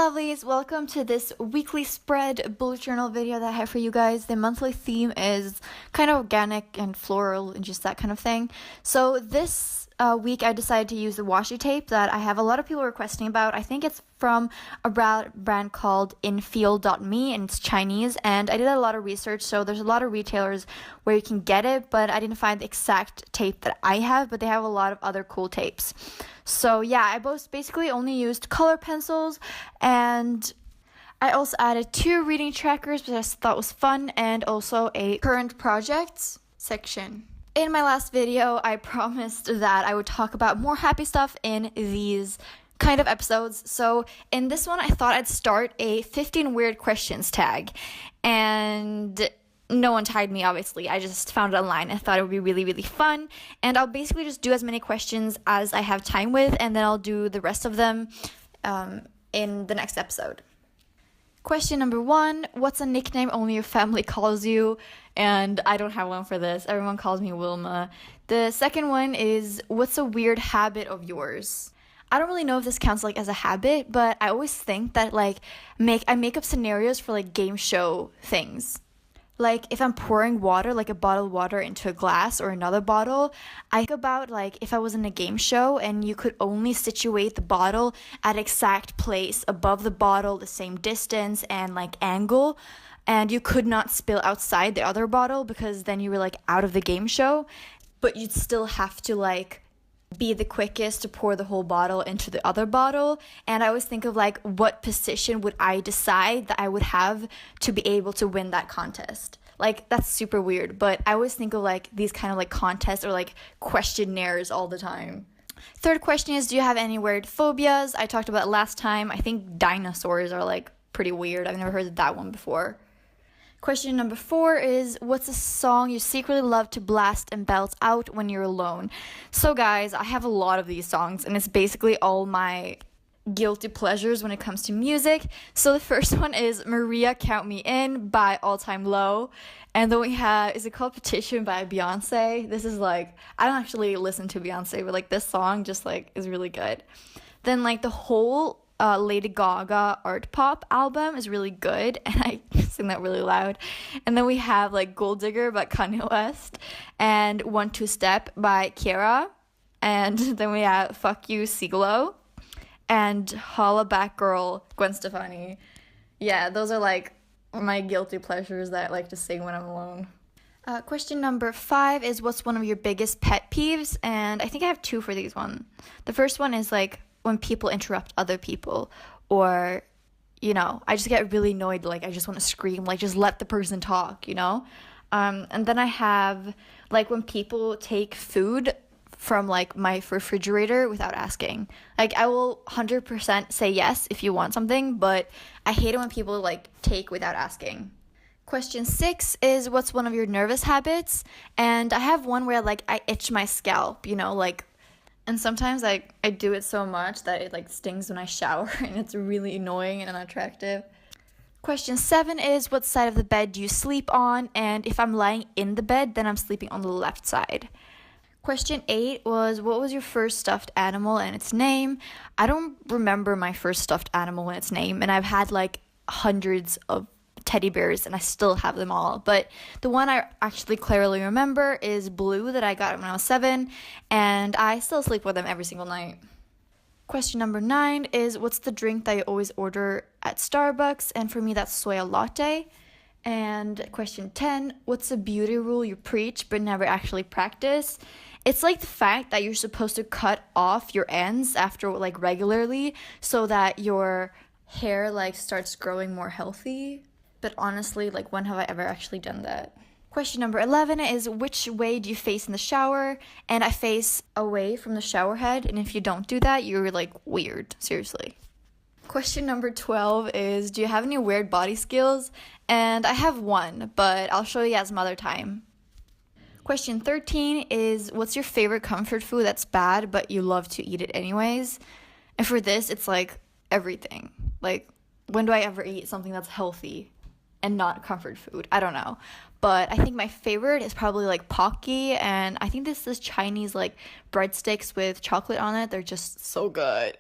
Lovelies, welcome to this weekly spread bullet journal video that I have for you guys. The monthly theme is kind of organic and floral and just that kind of thing. So this week I decided to use the washi tape that I have a lot of people requesting about. I think it's from a brand called infeel.me and it's Chinese, and I did a lot of research, so there's a lot of retailers where you can get it, but I didn't find the exact tape that I have, but they have a lot of other cool tapes. So yeah, I basically only used color pencils, and I also added 2 reading trackers, which I thought was fun, and also a current projects section. In my last video, I promised that I would talk about more happy stuff in these kind of episodes. So in this one, I thought I'd start a 15 weird questions tag, and no one tagged me, obviously. I just found it online and thought it would be really, really fun. And I'll basically just do as many questions as I have time with, and then I'll do the rest of them in the next episode. Question number 1, what's a nickname only your family calls you? And I don't have one for this. Everyone calls me Wilma. The second one is, what's a weird habit of yours? I don't really know if this counts as a habit, but I always think that I make up scenarios for game show things. If I'm pouring water, a bottle of water into a glass or another bottle, I think about if I was in a game show and you could only situate the bottle at exact place above the bottle, the same distance and angle, and you could not spill outside the other bottle because then you were out of the game show, but you'd still have to be the quickest to pour the whole bottle into the other bottle. And I always think of what position would I decide that I would have to be able to win that contest. That's super weird, but I always think of these kind of contests or questionnaires all the time. Third question is, do you have any weird phobias? I talked about it last time. I think dinosaurs are pretty weird. I've never heard of that one before. Question number 4 is, what's a song you secretly love to blast and belt out when you're alone? So guys, I have a lot of these songs, and it's basically all my guilty pleasures when it comes to music. So the first one is Maria Count Me In by All Time Low. And then we have, is it called Petition by Beyonce? This is I don't actually listen to Beyonce, but this song just is really good. Then the whole Lady Gaga art pop album is really good, and I sing that really loud. And then we have Gold Digger by Kanye West and 1 2 Step by Kiara, and then we have Fuck You Sigalo and Holla Back Girl Gwen Stefani. Yeah, those are my guilty pleasures that I like to sing when I'm alone. Question number 5 is, what's one of your biggest pet peeves? And I think I have 2 for these one. The first one is when people interrupt other people, or I just get really annoyed, I just want to scream, just let the person talk, and then I have when people take food from my refrigerator without asking. I will 100% say yes if you want something, but I hate it when people take without asking. Question 6 is, what's one of your nervous habits? And I have one where I itch my scalp, and sometimes I do it so much that it stings when I shower, and it's really annoying and unattractive. Question 7 is, what side of the bed do you sleep on? And if I'm lying in the bed, then I'm sleeping on the left side. Question 8 was, what was your first stuffed animal and its name? I don't remember my first stuffed animal and its name, and I've had hundreds of teddy bears and I still have them all, but the one I actually clearly remember is Blue, that I got when I was 7, and I still sleep with them every single night. Question number 9 is, what's the drink that you always order at Starbucks? And for me, that's soy latte. And question 10, what's a beauty rule you preach but never actually practice? It's the fact that you're supposed to cut off your ends after regularly so that your hair starts growing more healthy. But honestly, when have I ever actually done that? Question number 11 is, which way do you face in the shower? And I face away from the shower head, and if you don't do that, you're weird, seriously. Question number 12 is, do you have any weird body skills? And I have one, but I'll show you guys some other time. Question 13 is, what's your favorite comfort food that's bad, but you love to eat it anyways? And for this, it's everything. When do I ever eat something that's healthy and not comfort food? I don't know. But I think my favorite is probably Pocky, and I think this is Chinese breadsticks with chocolate on it. They're just so good.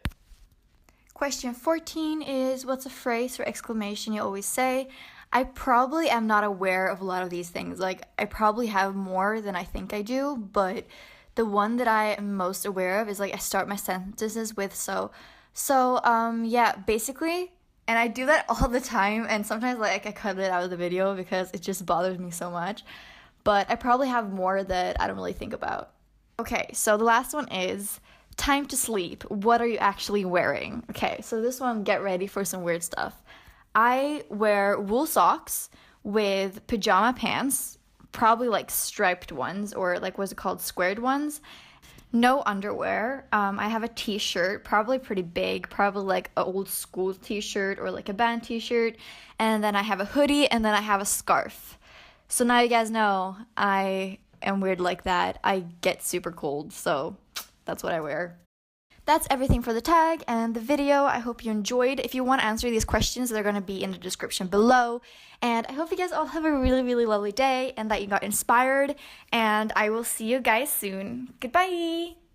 Question 14 is, what's a phrase or exclamation you always say? I probably am not aware of a lot of these things. Like, I probably have more than I think I do, but the one that I am most aware of is, like, I start my sentences with so. So, yeah, basically, and I do that all the time, and sometimes, like, I cut it out of the video because it just bothers me so much. But I probably have more that I don't really think about. Okay, so the last one is, time to sleep. What are you actually wearing? Okay, so this one, get ready for some weird stuff. I wear wool socks with pajama pants, probably like striped ones or like what's it called, squared ones. No underwear. I have a t-shirt, probably pretty big, probably like an old school t-shirt or like a band t-shirt. And then I have a hoodie and then I have a scarf. So now you guys know I am weird like that. I get super cold, so that's what I wear. That's everything for the tag and the video. I hope you enjoyed. If you want to answer these questions, they're going to be in the description below. And I hope you guys all have a really, really lovely day and that you got inspired. And I will see you guys soon. Goodbye!